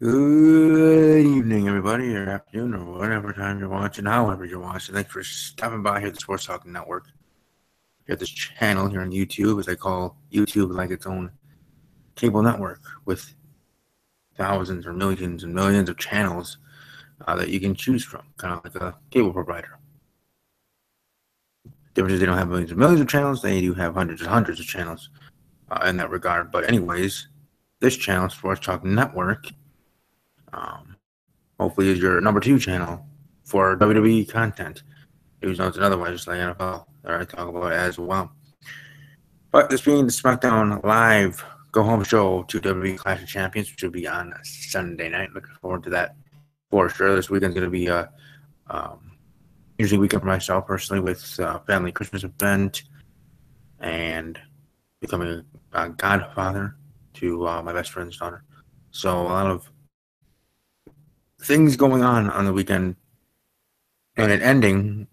Good evening, everybody, or afternoon, or whatever time you're watching, however you're watching. Thanks for stopping by here at the Sports Talking Network. Here at this channel here on YouTube, as I call YouTube like its own cable network with thousands or millions and millions of channels that you can choose from, kind of like a cable provider. The difference is they don't have millions and millions of channels, they do have hundreds and hundreds of channels in that regard. But anyways, this channel, Sports Talking Network, hopefully is your number 2 channel for WWE content. News, notes, and otherwise, just like NFL that I talk about as well. But this being the Smackdown live go-home show to WWE Clash of Champions, which will be on Sunday night. Looking forward to that for sure. This weekend's going to be a usually weekend for myself personally with family Christmas event and becoming a godfather to my best friend's daughter. So a lot of things going on the weekend, and it ending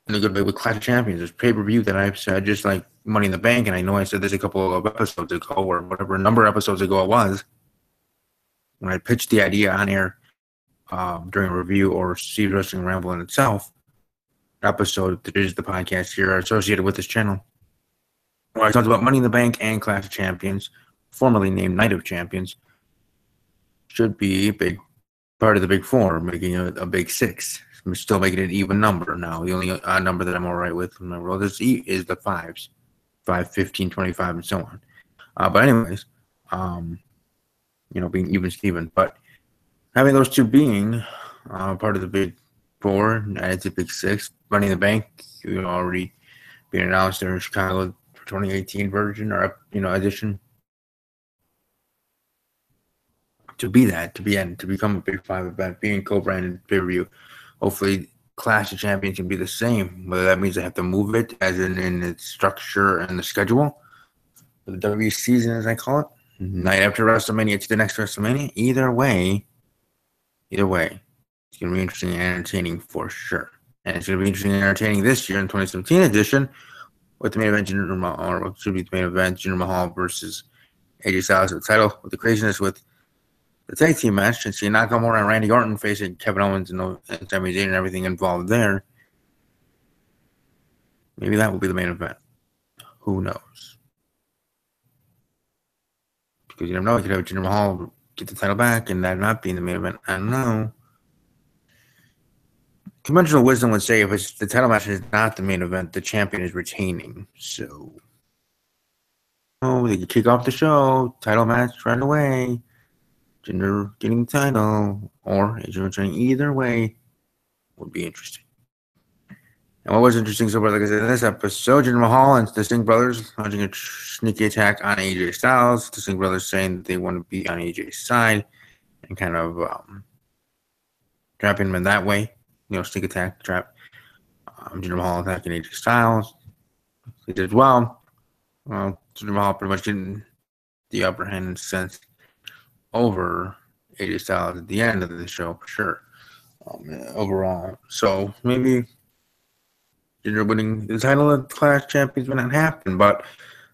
in a good way with Clash of Champions. There's pay-per-view that I've said, just like Money in the Bank, and I know I said this a couple of episodes ago, or whatever number of episodes ago it was, when I pitched the idea on air during a review or Steve Wrestling Ramble in itself, episode that is the podcast here associated with this channel, where I talked about Money in the Bank and Clash of Champions, formerly named Night of Champions, should be a big part of the Big Four, making it a Big Six. I'm still making it an even number now. The only number that I'm all right with in my world is the fives. 5, 15, 25, and so on. But anyways, being even Steven. But having those two being part of the Big Four, added to Big Six, Money in the Bank, already being announced there in Chicago for 2018 version or edition. To become a Big Five event, being co-branded pay-per-view. Hopefully, Clash of Champions can be the same. Whether that means they have to move it, as in its structure and the schedule, for the WWE season, as I call it, night after WrestleMania to the next WrestleMania. Either way, it's going to be interesting and entertaining for sure. And it's going to be interesting and entertaining this year in 2017 edition with the main event, Jinder Mahal versus AJ Styles for the title, with the craziness with the tag team match, and see Nakamura and Randy Orton facing Kevin Owens and Sami Zayn and everything involved there. Maybe that will be the main event. Who knows? Because you never know. You could have Jinder Mahal get the title back and that not being the main event. I don't know. Conventional wisdom would say if the title match is not the main event, the champion is retaining. So, they could kick off the show, title match right away. Jinder getting the title or AJ retaining. Either way would be interesting. And what was interesting so far, like I said, in this episode, Jinder Mahal and the Singh brothers launching a sneaky attack on AJ Styles. The Singh brothers saying that they want to be on AJ's side and kind of trapping him in that way. Sneak attack, trap. Jinder Mahal attacking AJ Styles. He did well. Jinder Mahal pretty much getting the upper hand in a sense over AJ Styles at the end of the show for sure. Overall, so maybe Jinder winning the title of Clash Champions may not happen, but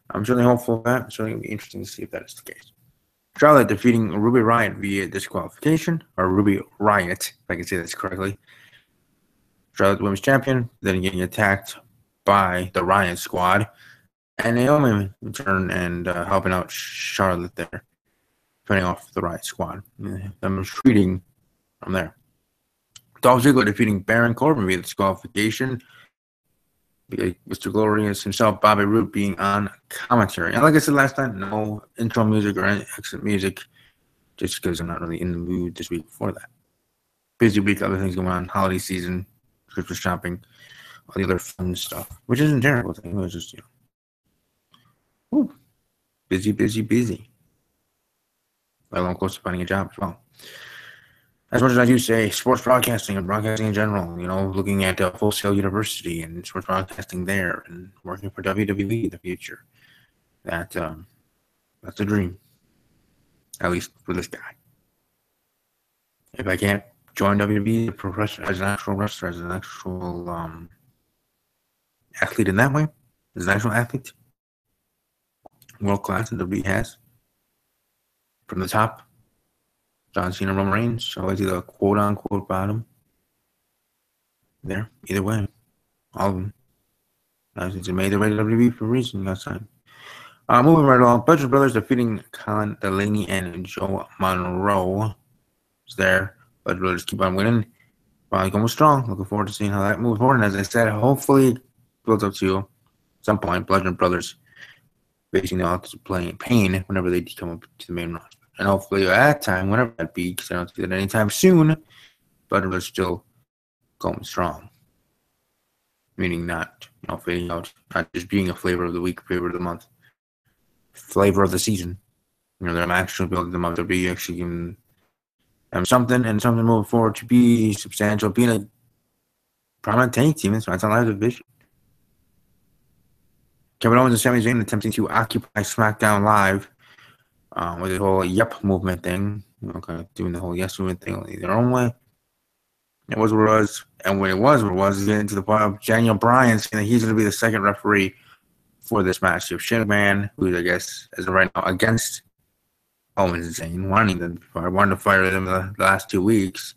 I'm certainly hopeful of that. It's certainly going to be interesting to see if that is the case. Charlotte defeating Ruby Riott via disqualification, or Ruby Riott, if I can say this correctly. Charlotte, women's champion, then getting attacked by the Riott squad, and Naomi in turn and helping out Charlotte there, turning off the Riott squad. Them retreating from there. Dolph Ziggler defeating Baron Corbin via disqualification. Mr. Glorious himself, Bobby Roode, being on commentary. And like I said last time, no intro music or any exit music, just because I'm not really in the mood this week for that. Busy week, other things going on, holiday season, Christmas shopping, all the other fun stuff, which isn't terrible thing. It was just, busy. Well, I'm close to finding a job as well. As much as I do say sports broadcasting and broadcasting in general, looking at Full Sail University and sports broadcasting there and working for WWE in the future, that's a dream, at least for this guy. If I can't join WWE as an actual wrestler, as an actual athlete in that way, as an actual athlete, world class that WWE has, from the top, John Cena, Roman Reigns. Always the quote unquote bottom. There, either way, all of them. Since they made their way to WWE for a reason last time. Moving right along, Bludgeon Brothers defeating Colin Delaney and Joe Monroe. It's there. Bludgeon Brothers keep on winning. Probably going strong. Looking forward to seeing how that moves forward. And as I said, hopefully builds up to some point. Bludgeon Brothers facing the odds of playing pain whenever they come up to the main roster. And hopefully at that time, whenever that be, because I don't see that anytime soon, Bludgeon Brothers still going strong. Meaning not, fading out, not just being a flavor of the week, flavor of the month, flavor of the season. They're actually building them up to be actually giving them something and something moving forward to be substantial, being a prominent tank team. So that's a live division. Kevin Owens and Sami Zayn attempting to occupy SmackDown Live with the whole Yep movement thing. Kind of doing the whole Yes movement thing their own way. It was what it was. And when it was what it was, getting to the point of Daniel Bryan saying that he's going to be the second referee for this match. Of Shane McMahon, who's, I guess, as of right now, against Owens and Zayn, wanted to fire them the last 2 weeks.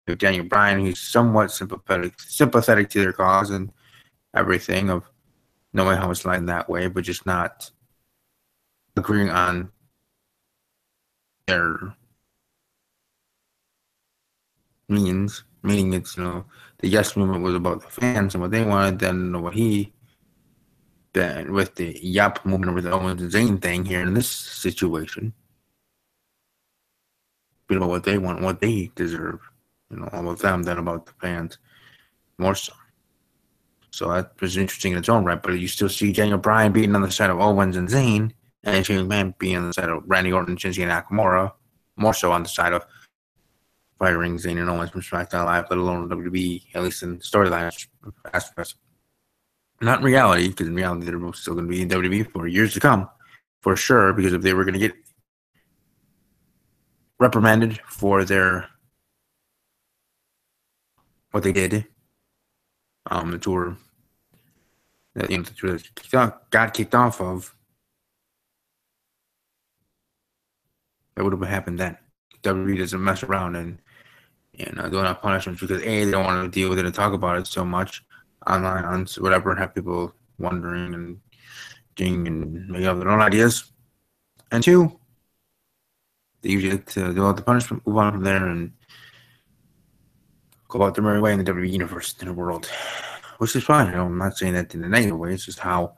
With Daniel Bryan, who's somewhat sympathetic to their cause and everything, of knowing how it's lying that way, but just not agreeing on their means. Meaning it's, the Yes movement was about the fans and what they wanted, then what he did with the Yup movement with the Owens and Zayn thing here in this situation. Bit about what they want, what they deserve. All about them than about the fans. More so. So that was interesting in its own right, but you still see Daniel Bryan being on the side of Owens and Zayn, and Shane McMahon being on the side of Randy Orton, Shinsuke Nakamura, more so on the side of firing Zayn and Owens from SmackDown Live, let alone WWE, at least in storyline aspects. Not in reality, because in reality they're still going to be in WWE for years to come, for sure, because if they were going to get reprimanded for what they did, the tour that got kicked off of, that would have happened then. WWE doesn't mess around and do not punishments because they don't want to deal with it and talk about it so much online on whatever and have people wondering and doing and making up their own ideas. And 2, they usually like to do all the punishment, move on from there, and go about their merry way in the WWE universe, in the world, which is fine. I'm not saying that in a negative way. It's just how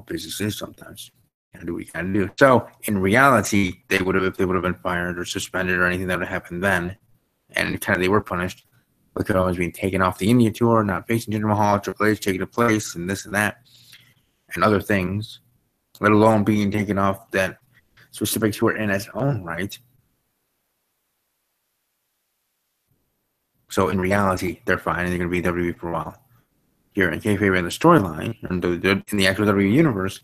business is sometimes. And do what you gotta do. So in reality, if they would have been fired or suspended or anything that would have happened then, and kind of they were punished, look at always being taken off the India tour, not facing Jinder Mahal, Triple H taking a place, and this and that, and other things, let alone being taken off that specific tour in its own right. So in reality, they're fine, and they're going to be WWE for a while. Here in kayfabe in the storyline, in the actual WWE universe,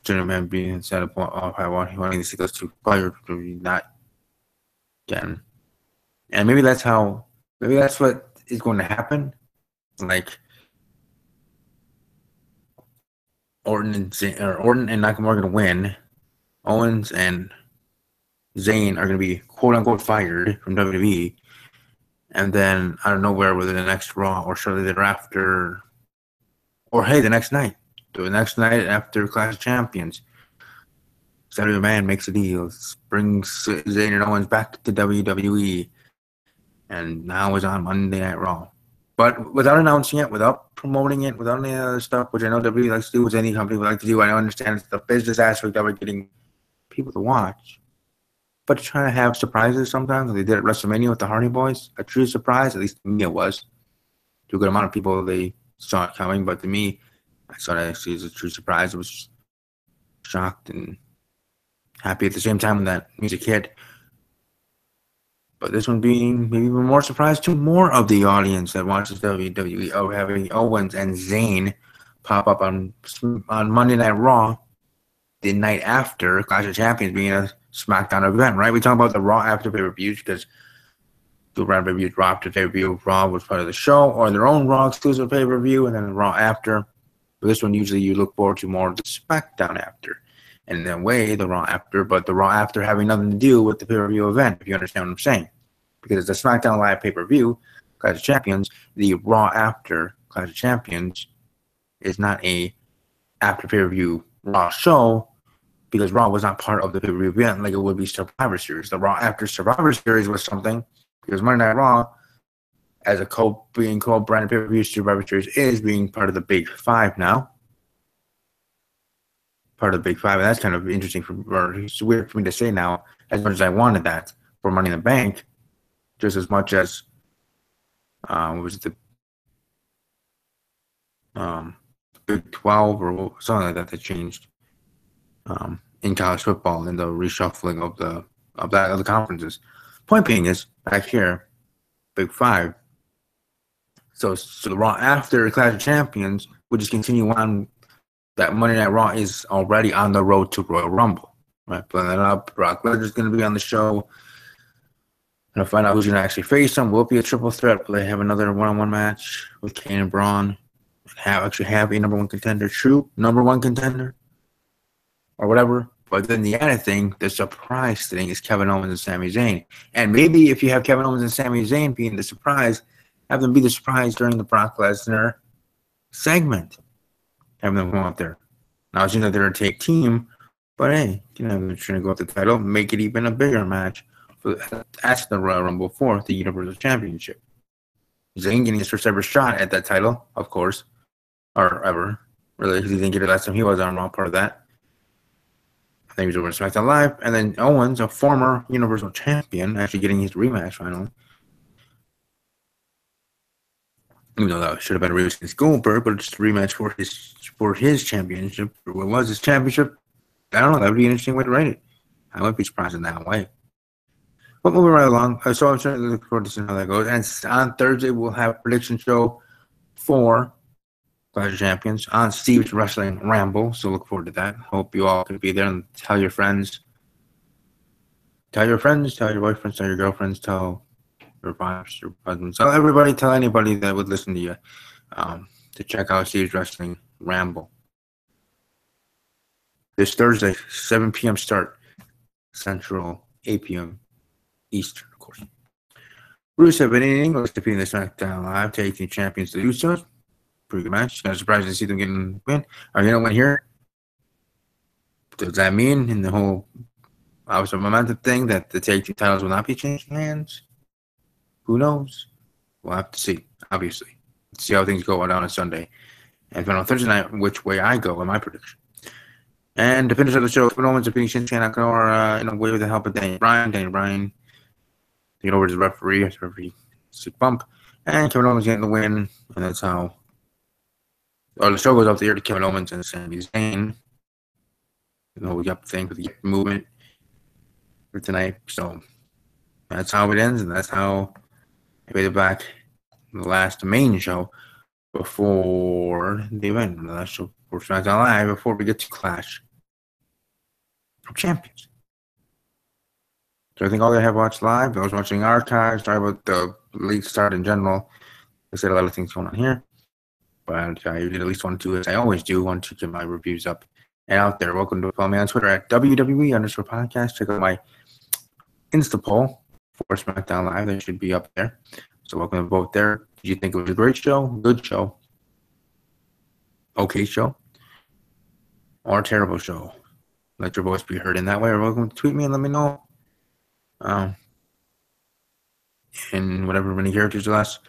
Gentleman being set up off how wanting to see those 2 players not again. And maybe that's what is going to happen. Like Orton and Nakamura are going to win. Owens and Zayn are going to be quote unquote fired from WWE. And then out of nowhere, whether the next Raw or shortly thereafter, or hey, the next night after Clash of Champions, Saturday Man makes a deal, brings Zayn and Owens back to WWE, and now is on Monday Night Raw. But without announcing it, without promoting it, without any other stuff, which I know WWE likes to do, which any company would like to do. I understand it's the business aspect of it, getting people to watch. But trying to have surprises sometimes, like they did at WrestleMania with the Hardy Boys, a true surprise, at least to me it was. To a good amount of people, they saw it coming, but to me, I saw it actually as a true surprise. I was shocked and happy at the same time when that music hit. But this one being maybe even more surprised to more of the audience that watches WWE of having Owens and Zayn pop up on Monday Night Raw the night after Clash of Champions being a SmackDown event, right? We talk about the Raw after pay-per-views because the Raw pay-per-view, Raw after pay-per-view, Raw was part of the show, or their own Raw exclusive pay-per-view, and then Raw after. But this one usually you look forward to more of the SmackDown after. and in a way, the Raw after, but the Raw after having nothing to do with the pay-per-view event, if you understand what I'm saying. Because it's a SmackDown Live pay-per-view, Clash of Champions, the Raw after Clash of Champions is not a after pay-per-view Raw show, because Raw was not part of the pay-per-view event like it would be Survivor Series. The Raw after Survivor Series was something, because Monday Night Raw, as a being co-branded pay-per-view, Survivor Series is being part of the Big Five now. Part of the Big Five, and that's kind of interesting, or it's weird for me to say now, as much as I wanted that for Money in the Bank, just as much as, was it the Big 12 or something like that changed in college football in the reshuffling of the conferences. Point being is, back here, Big Five. So the Raw after Clash of Champions would just continue on. That Monday Night Raw is already on the road to Royal Rumble. Right, pulling that up. Brock Lesnar's going to be on the show. Going to find out who's going to actually face him. Will it be a triple threat? Will they have another one-on-one match with Kane and Braun? Have a number one contender? True number one contender? Or whatever. But then the other thing, the surprise thing, is Kevin Owens and Sami Zayn. And maybe if you have Kevin Owens and Sami Zayn being the surprise, have them be the surprise during the Brock Lesnar segment. Have them go out there. Now, it's they're a take team, but hey, they're trying to go up the title, make it even a bigger match at the Royal Rumble for the Universal Championship. Zayn getting his first ever shot at that title, of course, or ever, really, because he didn't get it last time he was on Raw, part of that. I think he was over to SmackDown Live, and then Owens, a former Universal Champion, actually getting his rematch finally. Even though that should have been a rematch against Goldberg, but just a rematch for his championship. Or what was his championship? I don't know. That would be an interesting way to write it. I wouldn't be surprised in that way. But moving right along, so I'm trying to look forward to seeing how that goes. And on Thursday, we'll have a prediction show for Clash of Champions on Steve's Wrestling Ramble. So look forward to that. Hope you all can be there and tell your friends. Tell your friends, tell your boyfriends, tell your girlfriends, tell your wives, your husbands, tell everybody, tell anybody that would listen to you to check out Steve's Wrestling Ramble. This Thursday, 7 p.m. start, Central, 8 p.m. Eastern, of course. Rusev and English defeating the SmackDown Live Tag Team Champions, the Usos. Pretty good match. Kind of surprised to see them getting win. Are you going to win here? Does that mean in the whole obviously momentum thing that the tag team titles will not be changed hands? Who knows? We'll have to see, obviously. Let's see how things go down on Sunday. And then on Thursday night, which way I go in my prediction. And to finish up the show, Kevin Owens defeating Shinsuke Nakamura in a way with the help of Daniel Bryan. Daniel Bryan taking over as the referee. As referee, sick bump. And Kevin Owens getting the win. And that's how the show goes up there to Kevin Owens and Sami Zayn. You know, we got the thing with the movement for tonight. So that's how it ends, and that's how I made it back the last main show before the event. The last show for SmackDown Live before we get to Clash of Champions. So I think all I have watched live, I was watching archives, sorry about the late start in general. I said a lot of things going on here. But I did at least want to, as I always do, want to get my reviews up and out there. Welcome to follow me on Twitter at WWE_podcast. Check out my Insta poll for SmackDown Live. They should be up there. So welcome to vote there. Did you think it was a great show, good show, okay show, or a terrible show? Let your voice be heard in that way, or welcome to tweet me and let me know. In whatever many characters or less.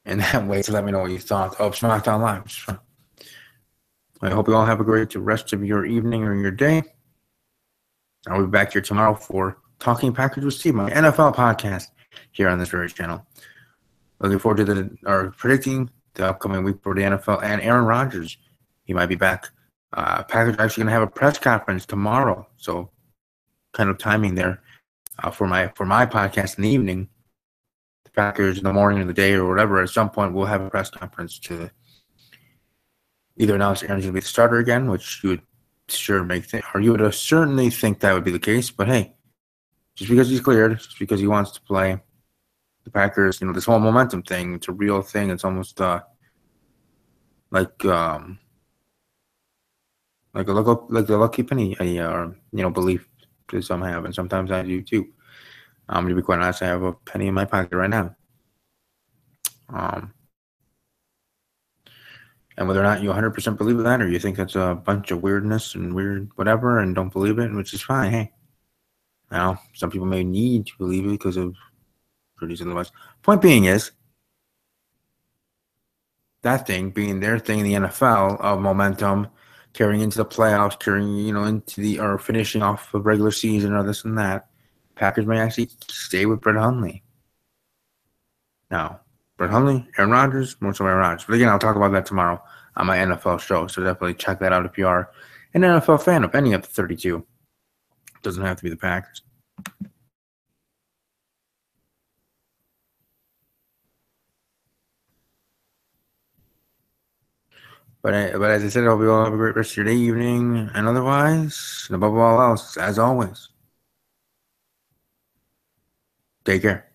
In that way, to let me know what you thought of SmackDown Live. I hope you all have a great rest of your evening or your day. I'll be back here tomorrow for Talking Packers with Steve, my NFL podcast here on this very channel. Looking forward to predicting the upcoming week for the NFL and Aaron Rodgers. He might be back. Packers are actually going to have a press conference tomorrow, so kind of timing there for my podcast in the evening. The Packers in the morning or the day or whatever, at some point we'll have a press conference to either announce Aaron's going to be the starter again, which you would you would certainly think that would be the case. But hey, just because he's cleared, just because he wants to play, the Packers, this whole momentum thing, it's a real thing. It's almost like like the lucky penny, or belief that some have, and sometimes I do too. To be quite honest, I have a penny in my pocket right now. And whether or not you 100% believe that, or you think that's a bunch of weirdness and weird whatever, and don't believe it, which is fine. Hey, some people may need to believe it because of reasons otherwise. Point being is, that thing being their thing in the NFL of momentum, carrying into the playoffs, carrying or finishing off the regular season or this and that. Packers may actually stay with Brett Hundley. Now, Brett Hundley, Aaron Rodgers, more so Aaron Rodgers. But again, I'll talk about that tomorrow on my NFL show. So definitely check that out if you are an NFL fan of any of the 32. It doesn't have to be the Packers. But as I said, I hope you all have a great rest of your day, evening, and otherwise, and above all else, as always, take care.